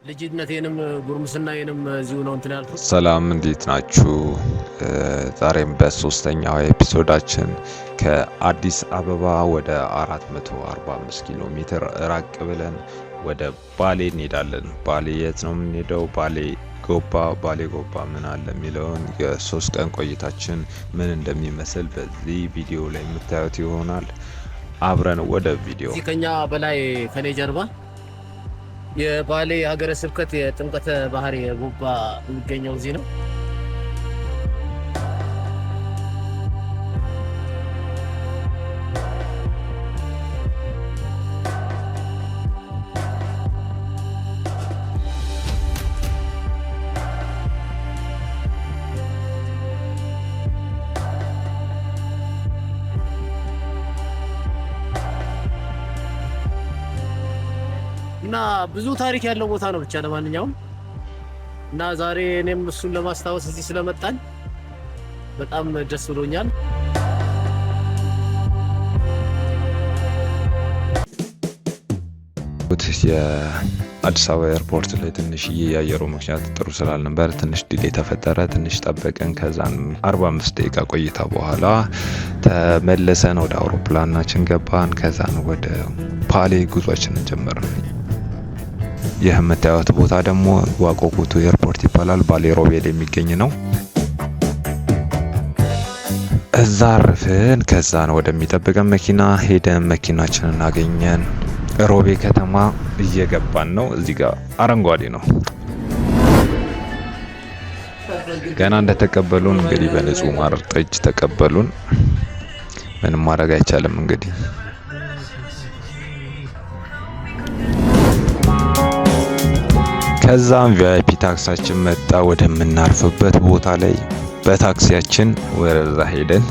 ልጅነቴንም ጉርምስናዬንም እዚሁ ነው እንትን ያልኩት። ሰላም እንዴት ናችሁ? ዛሬም በሶስተኛው ኤፒሶዳችን ከአዲስ አበባ ወደ 445 ኪሎ ሜትር ራቅ ብለን ወደ ባሌ እንሄዳለን። ባሌ የት ነው የምንሄደው? ባሌ ጎባ ምን አለ የሚለውን የሶስት ቀን ቆይታችን ምን እንደሚመስል በዚህ ቪዲዮ ላይ የምታዩት ይሆናል። አብረን ወደ ቪዲዮ። ከኛ በላይ ከኔ ጀርባ የባሌ ሀገረ ስብከት የጥምቀተ ባህር የጎባ የሚገኘው እዚህ ነው። እና ብዙ ታሪክ ያለው ቦታ ነው። ብቻ ለማንኛውም እና ዛሬ እኔም እሱን ለማስታወስ እዚህ ስለመጣን በጣም ደስ ብሎኛል። የአዲስ አበባ ኤርፖርት ላይ ትንሽዬ የአየሩ ምክንያት ጥሩ ስላልነበር ትንሽ ዲሌ ተፈጠረ። ትንሽ ጠበቅን። ከዛን 45 ደቂቃ ቆይታ በኋላ ተመለሰን ወደ አውሮፕላናችን ገባን። ከዛን ወደ ባሌ ጉዟችንን ጀመርን። ይህ የምታዩት ቦታ ደግሞ ዋቆ ጉቱ ኤርፖርት ይባላል። ባሌ ሮቤል የሚገኝ ነው። እዛ አረፍን። ከዛን ወደሚጠብቀን መኪና ሄደን መኪናችንን አገኘን። ሮቤ ከተማ እየገባን ነው። እዚህ ጋር አረንጓዴ ነው። ገና እንደተቀበሉን እንግዲህ በንጹህ ማር ጠጅ ተቀበሉን። ምንም ማድረግ አይቻልም እንግዲህ። ከዛም ቪአይፒ ታክሲያችን መጣ። ወደምናርፍበት ቦታ ላይ በታክሲያችን ወረዛ ሄደን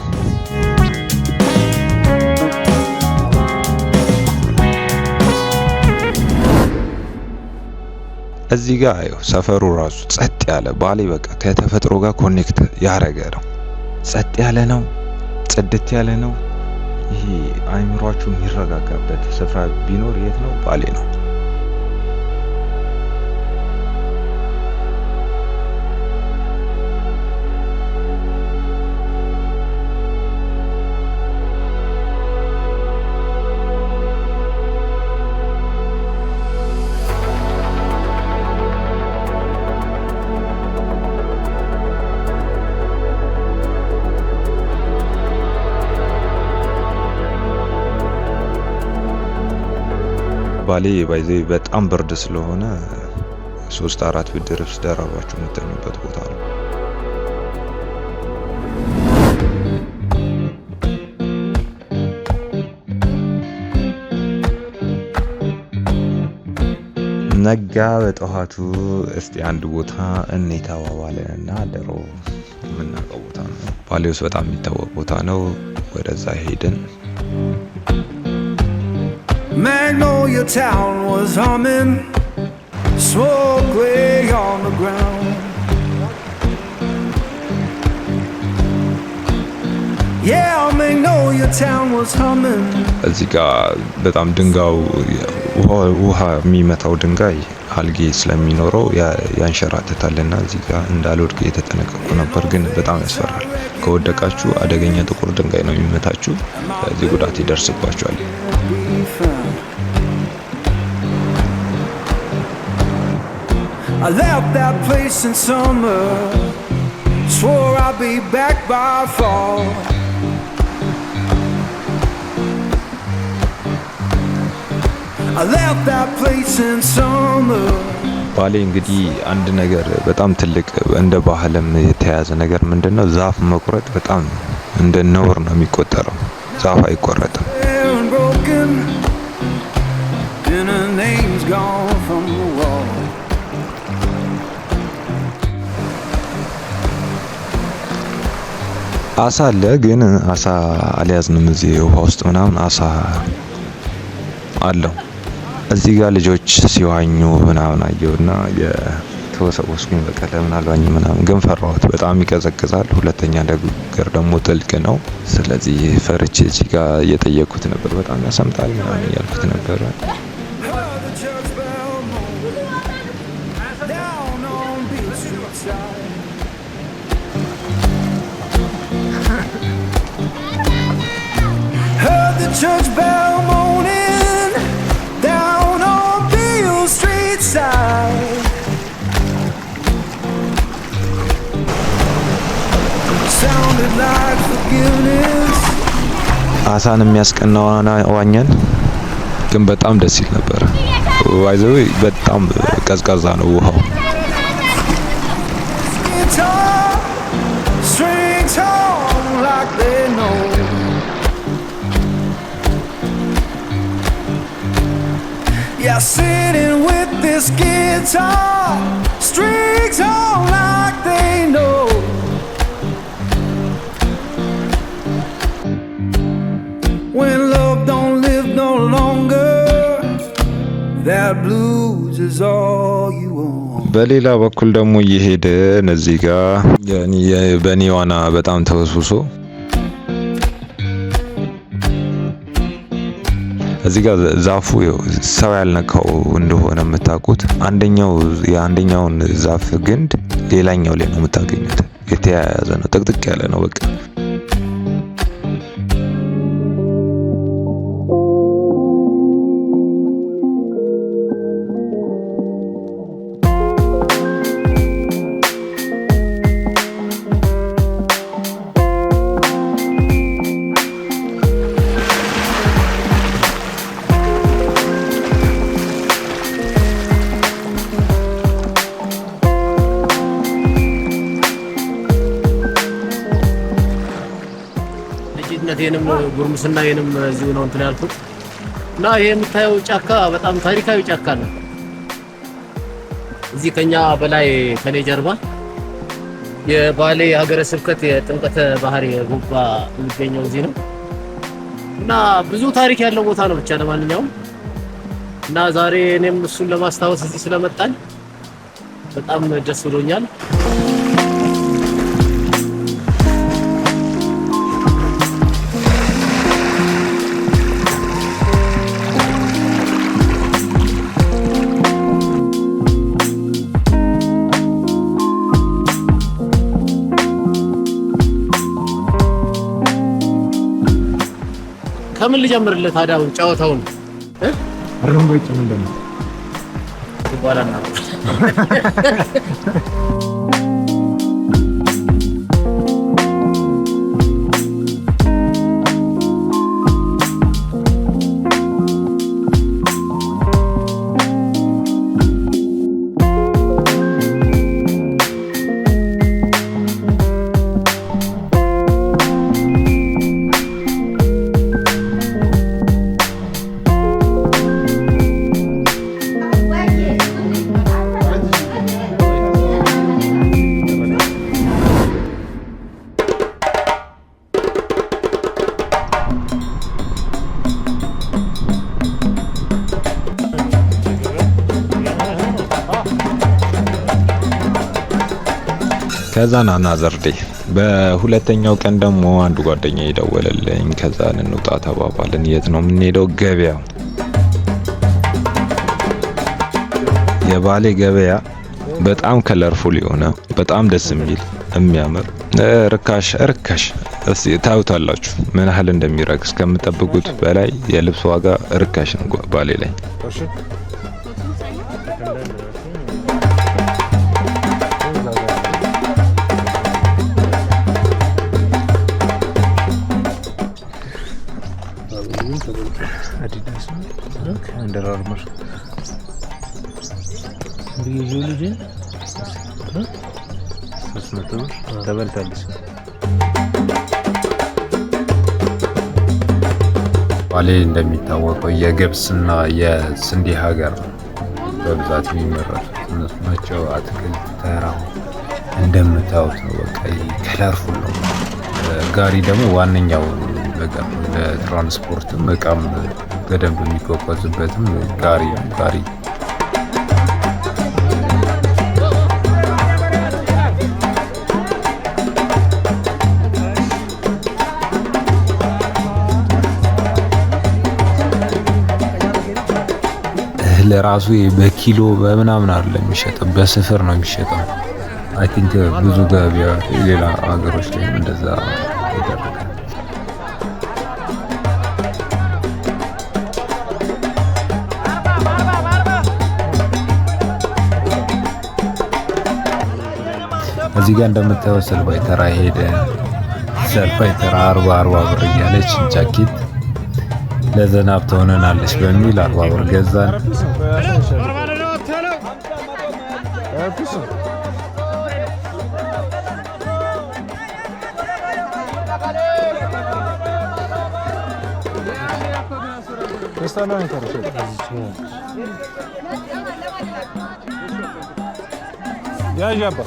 እዚህ ጋር ሰፈሩ ራሱ ጸጥ ያለ ባሌ በቃ ከተፈጥሮ ጋር ኮኔክት ያደረገ ነው። ጸጥ ያለ ነው፣ ጽድት ያለ ነው። ይሄ አይምሯችሁ የሚረጋጋበት ስፍራ ቢኖር የት ነው? ባሌ ነው። ባሌ ባይዘ በጣም ብርድ ስለሆነ 3-4 ብርድ ልብስ ደራርባችሁ የምትተኙበት ቦታ ነው። ነጋ በጠዋቱ እስቲ አንድ ቦታ እንተዋዋለንና ደሮ የምናውቀው ቦታ ነው። ባሌ ውስጥ በጣም የሚታወቅ ቦታ ነው። ወደዛ ሄድን። Magnolia town was humming, smoke lay on the ground. Yeah, Magnolia town was humming. እዚህ ጋር በጣም ድንጋዩ ውሃ የሚመታው ድንጋይ አልጌ ስለሚኖረው ያንሸራተታልና እዚህ ጋር እንዳልወድቅ የተጠነቀቁ ነበር። ግን በጣም ያስፈራል። ከወደቃችሁ አደገኛ ጥቁር ድንጋይ ነው የሚመታችሁ። እዚህ ጉዳት ይደርስባችኋል። I left that place in summer, swore I'd be back by fall. I left that place in summer. ባሌ እንግዲህ አንድ ነገር በጣም ትልቅ እንደ ባህልም የተያዘ ነገር ምንድነው? ዛፍ መቁረጥ በጣም እንደ ነውር ነው የሚቆጠረው። ዛፍ አይቆረጥም። አሳ አለ፣ ግን አሳ አልያዝንም። እዚህ ውሃ ውስጥ ምናምን አሳ አለው። እዚህ ጋር ልጆች ሲዋኙ ምናምን አየውና የተወሰወስኩኝ። በቃ ለምን አልዋኝ ምናምን፣ ግን ፈራሁት። በጣም ይቀዘቅዛል። ሁለተኛ ነገር ደግሞ ጥልቅ ነው። ስለዚህ ፈርቼ እዚህ ጋር እየጠየኩት ነበር። በጣም ያሰምጣል ምናምን እያልኩት ነበር። church bell moaning down on Beale Street side. Sounded like forgiveness. አሳን የሚያስቀናው ዋኘን ግን በጣም ደስ ይል ነበር። ዋይዘው በጣም ቀዝቃዛ ነው ውሃው። Strings on like they know. Yeah, sitting with this guitar, strings on like they know. When love don't live no longer, that blues is all you want. በሌላ በኩል ደግሞ እየሄድን እዚህ ጋር በኔ ዋና በጣም ተወስውሶ እዚህ ጋር ዛፉ ሰው ያልነካው እንደሆነ የምታውቁት የአንደኛውን ዛፍ ግንድ ሌላኛው ላይ ነው የምታገኙት። የተያያዘ ነው፣ ጥቅጥቅ ያለ ነው በቃ። ልጅነቴንም ጉርምስናዬንም እዚሁ ነው እንትን ያልኩት እና ይሄ የምታየው ጫካ በጣም ታሪካዊ ጫካ ነው። እዚህ ከኛ በላይ ከኔ ጀርባ የባሌ ሀገረ ስብከት የጥምቀተ ባህር የጉባ የሚገኘው እዚህ ነው እና ብዙ ታሪክ ያለው ቦታ ነው። ብቻ ለማንኛውም እና ዛሬ እኔም እሱን ለማስታወስ እዚህ ስለመጣን በጣም ደስ ብሎኛል። ከምን ልጀምርልህ ታዲያ? አሁን ጫወታውን አረንጓዴ ምንድን ነው ይባላል? ከዛ ናና ዘርዴ በሁለተኛው ቀን ደግሞ አንዱ ጓደኛ ይደወለልኝ። ከዛ እንውጣ ተባባልን። የት ነው የምንሄደው? ገበያው። የባሌ ገበያ በጣም ከለርፉል የሆነ በጣም ደስ የሚል የሚያምር ርካሽ እስቲ ታዩታላችሁ ምን ያህል እንደሚረክስ። ከምትጠብቁት በላይ የልብስ ዋጋ ርካሽ ነው ባሌ ላይ። አዲዳስ ነው አንደር አርመር ቢዩሎጂ 300 ተበልታለች። ባሌ እንደሚታወቀው የገብስና የስንዴ ሀገር ነው በብዛት የሚመረቱት እነሱ ናቸው። አትክልት ተራው እንደምታዩት ነው በቃ ከለርፉል ነው። ጋሪ ደግሞ ዋነኛው ነገር ለትራንስፖርትም እቃም በደንብ የሚጓጓዝበትም ጋሪ ለራሱ በኪሎ በምናምን አይደለም የሚሸጠው፣ በስፍር ነው የሚሸጠው። አይ ቲንክ ብዙ ገበያ ሌላ ሀገሮች ላይ እንደዛ ይደረጋል። እዚህ ጋር እንደምታየው ሰልፋይ ተራ ሄደ። ሰልፋይ ተራ 40 ብር እያለች ጃኬት ለዘናብ ትሆነናለች በሚል 40 ብር ገዛን። Ya jaba.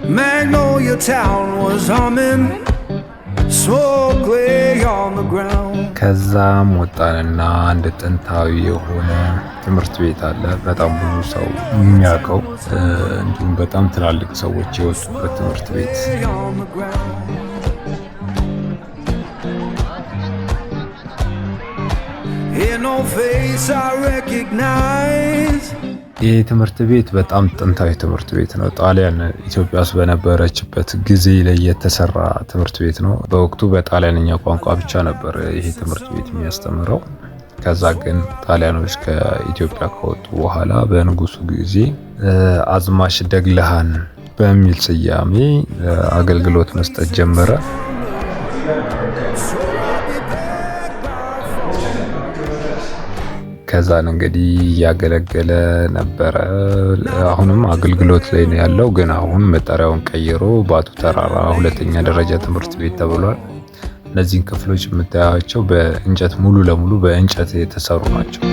Magnolia town was humming, smoke lay on the ground. ከዛም ወጣንና አንድ ጥንታዊ የሆነ ትምህርት ቤት አለ። በጣም ብዙ ሰው የሚያውቀው እንዲሁም በጣም ትላልቅ ሰዎች የወጡበት ትምህርት ቤት። ይህ ትምህርት ቤት በጣም ጥንታዊ ትምህርት ቤት ነው። ጣሊያን ኢትዮጵያ ውስጥ በነበረችበት ጊዜ ላይ የተሰራ ትምህርት ቤት ነው። በወቅቱ በጣሊያንኛ ቋንቋ ብቻ ነበር ይሄ ትምህርት ቤት የሚያስተምረው። ከዛ ግን ጣሊያኖች ከኢትዮጵያ ከወጡ በኋላ በንጉሱ ጊዜ አዝማች ደግለሃን በሚል ስያሜ አገልግሎት መስጠት ጀመረ። ከዛን እንግዲህ ያገለገለ ነበረ። አሁንም አገልግሎት ላይ ነው ያለው። ግን አሁን መጠሪያውን ቀይሮ ባቱ ተራራ ሁለተኛ ደረጃ ትምህርት ቤት ተብሏል። እነዚህን ክፍሎች የምታያቸው በእንጨት ሙሉ ለሙሉ በእንጨት የተሰሩ ናቸው።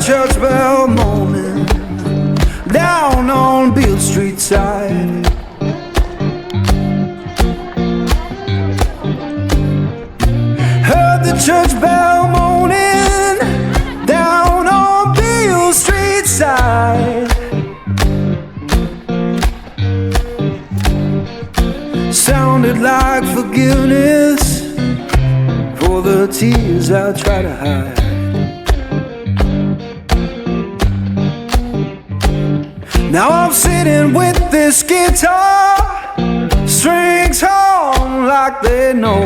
Church bell moaning down on Beale Street side. Heard the church bell moaning down on Beale Street side. Sounded like forgiveness for the tears I try to hide. Now I'm sitting with this guitar, strings hum like they know.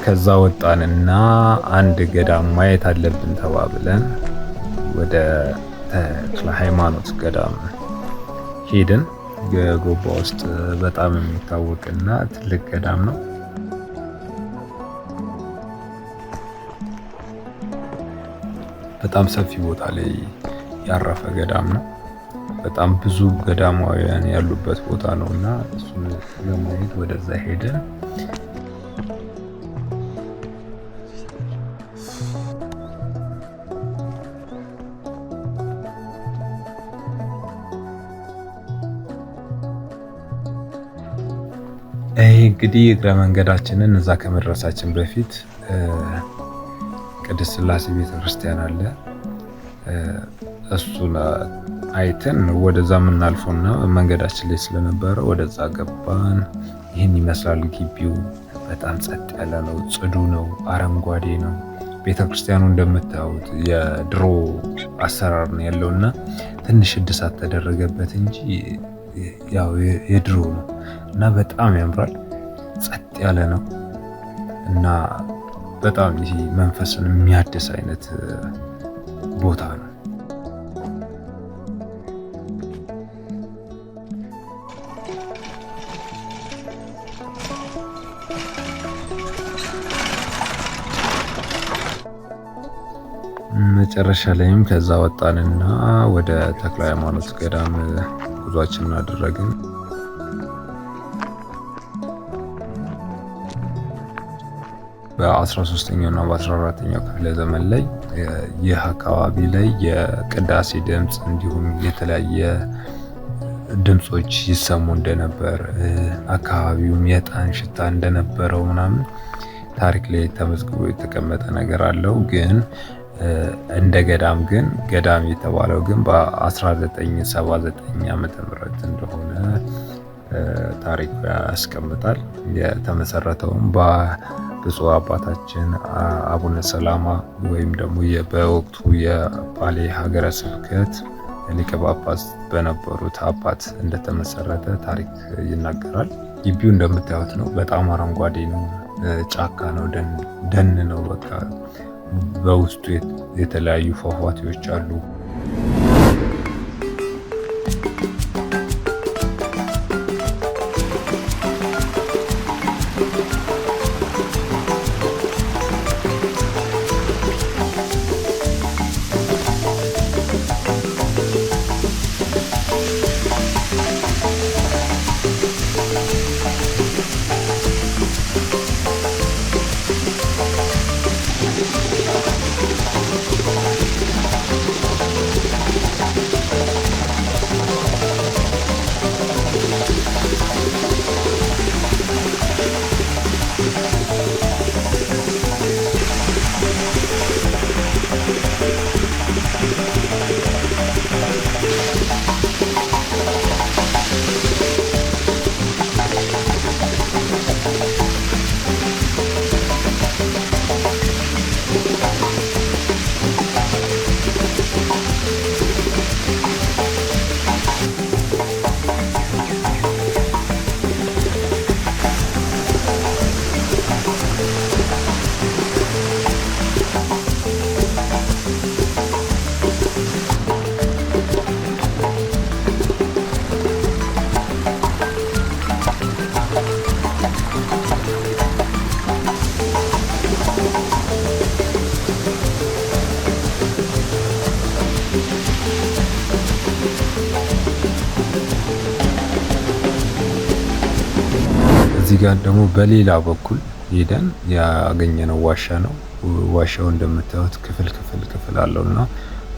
ከዛ ወጣንና አንድ ገዳም ማየት አለብን ተባብለን ወደ ተክለ ሃይማኖት ገዳም ሄድን። ጎባ ውስጥ በጣም የሚታወቅና ትልቅ ገዳም ነው። በጣም ሰፊ ቦታ ላይ ያረፈ ገዳም ነው። በጣም ብዙ ገዳማውያን ያሉበት ቦታ ነውና እሱን ለማየት ወደዛ ሄደን እንግዲህ እግረ መንገዳችንን እዛ ከመድረሳችን በፊት ቅድስት ሥላሴ ቤተክርስቲያን አለ። እሱን አይተን ወደዛ የምናልፈውና መንገዳችን ላይ ስለነበረ ወደዛ ገባን። ይህን ይመስላል ግቢው። በጣም ጸጥ ያለ ነው፣ ጽዱ ነው፣ አረንጓዴ ነው። ቤተክርስቲያኑ እንደምታዩት የድሮ አሰራር ነው ያለውና ትንሽ እድሳት ተደረገበት እንጂ ያው የድሮ ነው እና በጣም ያምራል። ጸጥ ያለ ነው እና በጣም ይሄ መንፈስን የሚያድስ አይነት ቦታ ነው። መጨረሻ ላይም ከዛ ወጣንና ወደ ተክለ ሃይማኖት ገዳም ጉዟችንን አደረግን። በ13ኛው እና በ14ኛው ክፍለ ዘመን ላይ ይህ አካባቢ ላይ የቅዳሴ ድምፅ እንዲሁም የተለያየ ድምጾች ይሰሙ እንደነበር አካባቢውም የዕጣን ሽታ እንደነበረው ምናምን ታሪክ ላይ ተመዝግቦ የተቀመጠ ነገር አለው። ግን እንደ ገዳም ግን ገዳም የተባለው ግን በ1979 ዓመተ ምህረት እንደሆነ ታሪክ ያስቀምጣል። የተመሰረተውም በብፁዕ አባታችን አቡነ ሰላማ ወይም ደግሞ በወቅቱ የባሌ ሀገረ ስብከት ሊቀ ጳጳስ በነበሩት አባት እንደተመሰረተ ታሪክ ይናገራል። ግቢው እንደምታዩት ነው። በጣም አረንጓዴ ነው። ጫካ ነው፣ ደን ነው። በቃ በውስጡ የተለያዩ ፏፏቴዎች አሉ። እዚህ ጋር ደግሞ በሌላ በኩል ሄደን ያገኘነው ዋሻ ነው። ዋሻው እንደምታዩት ክፍል አለውና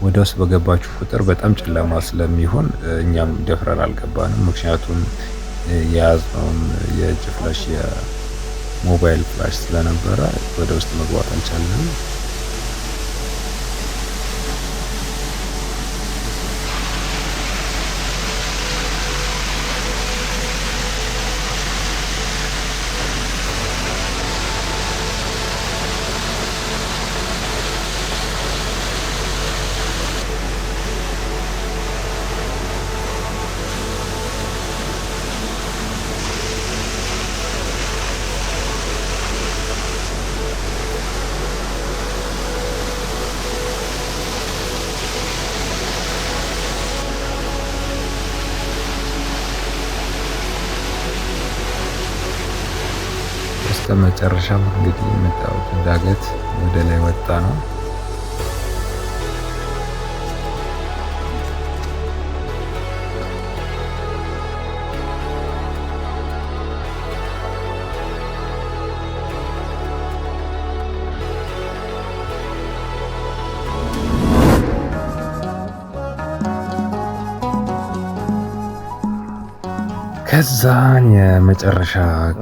ወደ ውስጥ በገባችሁ ቁጥር በጣም ጨለማ ስለሚሆን እኛም ደፍረን አልገባንም። ምክንያቱም የያዝነውም የእጅ ፍላሽ የሞባይል ፍላሽ ስለነበረ ወደ ውስጥ መግባት አልቻልንም። በመጨረሻም እንግዲህ የመጣሁት ዳገት ወደ ላይ ወጣ ነው። ከዛን የመጨረሻ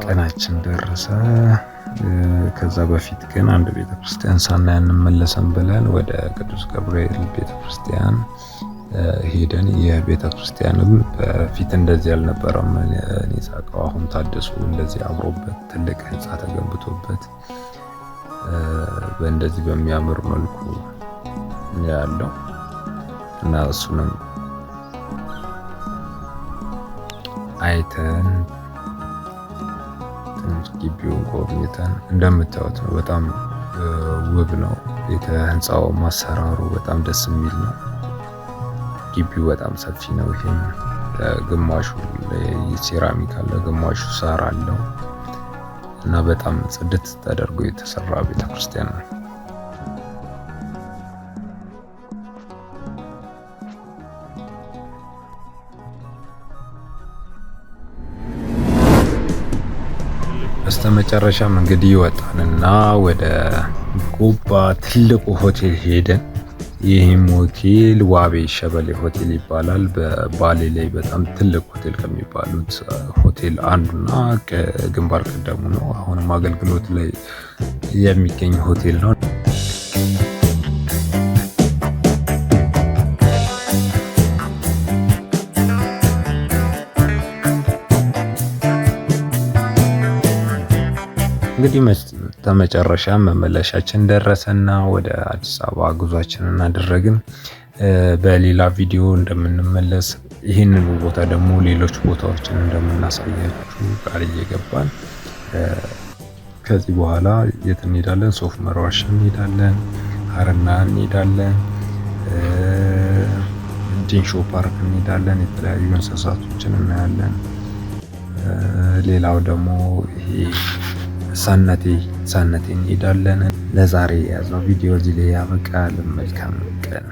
ቀናችን ደረሰ። ከዛ በፊት ግን አንድ ቤተክርስቲያን ሳናይ እንመለስም ብለን ወደ ቅዱስ ገብርኤል ቤተክርስቲያን ሄደን የቤተ ክርስቲያንም በፊት እንደዚህ ያልነበረም እኔ ሳውቀው አሁን ታድሶ እንደዚህ አምሮበት ትልቅ ህንጻ ተገንብቶበት በእንደዚህ በሚያምር መልኩ ያለው እና እሱንም አይተን ትንሽ ግቢውን ጎብኝተን እንደምታዩት ነው። በጣም ውብ ነው። ቤተ ህንጻው ማሰራሩ በጣም ደስ የሚል ነው። ግቢው በጣም ሰፊ ነው። ይሄም ግማሹ ሴራሚክ አለ፣ ግማሹ ሳር አለው እና በጣም ጽድት ተደርጎ የተሰራ ቤተክርስቲያን ነው። በስተመጨረሻም እንግዲህ ወጣንና ወደ ጎባ ትልቁ ሆቴል ሄደን ይህም ሆቴል ዋቤ ሸበሌ ሆቴል ይባላል። በባሌ ላይ በጣም ትልቅ ሆቴል ከሚባሉት ሆቴል አንዱና ግንባር ቀደሙ ነው። አሁንም አገልግሎት ላይ የሚገኝ ሆቴል ነው። እንግዲህ ተመጨረሻ መመለሻችን ደረሰና ወደ አዲስ አበባ ጉዟችንን አደረግን። በሌላ ቪዲዮ እንደምንመለስ ይህንን ቦታ ደግሞ ሌሎች ቦታዎችን እንደምናሳያችሁ ቃል እየገባን ከዚህ በኋላ የት እንሄዳለን? ሶፍ ዑመር ዋሻ እንሄዳለን፣ ሀረና እንሄዳለን፣ ዲንሾ ፓርክ እንሄዳለን፣ የተለያዩ እንስሳቶችን እናያለን። ሌላው ደግሞ ይሄ ሳነቴ እንሄዳለን። ለዛሬ የያዝነው ቪዲዮ እዚህ ላይ ያበቃል። መልካም ቀን።